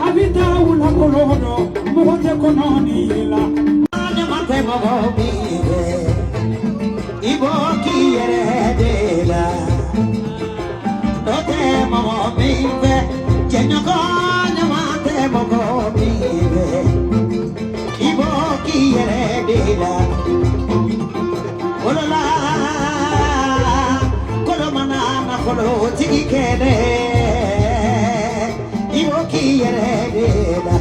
Avita una coloro, mote cononila. Mate mobi, Ibo kieredela. Dote mobi, Jenokon mate mobi, Ibo kieredela. Olola, kolomana na kolo tikikene. Ibo kieredela.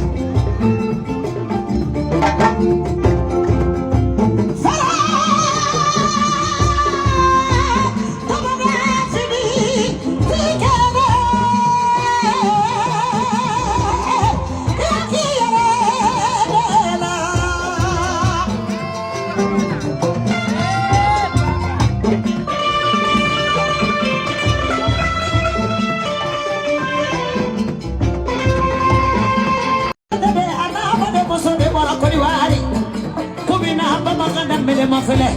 Mafele,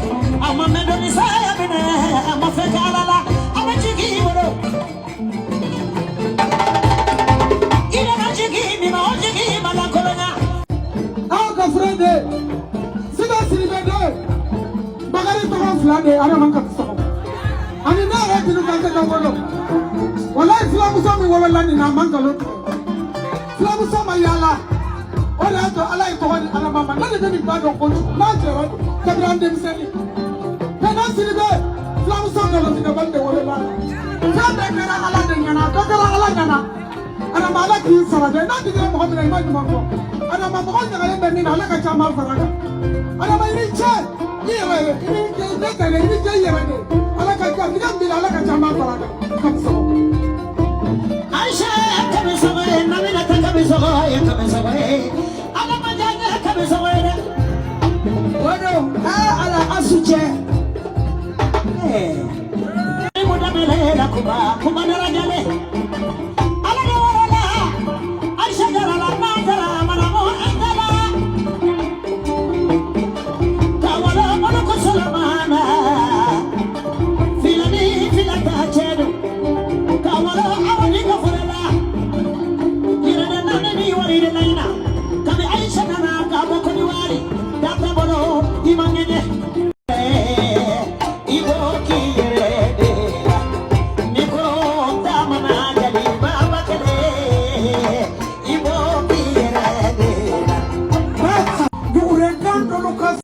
I'm a medonisa, I'm a fecalala, I'm a jiggy. In a jiggy, in a jiggy, Malacolana. Uncle Friday, sit us in the bed. Bagarito Flande, I don't want to. And you know how to look at the window. Well, I Flamusami were landing a Mancalo. Flamusama Yala. All I like to one Alabama, not even bad of Nigeria. Grande Miseli. Can I see the bed? Flamusanga in the bed. And I'm like you, Sarah. Not the game of the Mamma. And I'm a boy that I like a Chamal Faraga. And I'm a rich child. Here, I like a Chamal Faraga. Come so. I shall come away, Namina comes away, comes away. I'm a Majana comes away. Bueno, ala asuche. Eh. Muda mele la kuma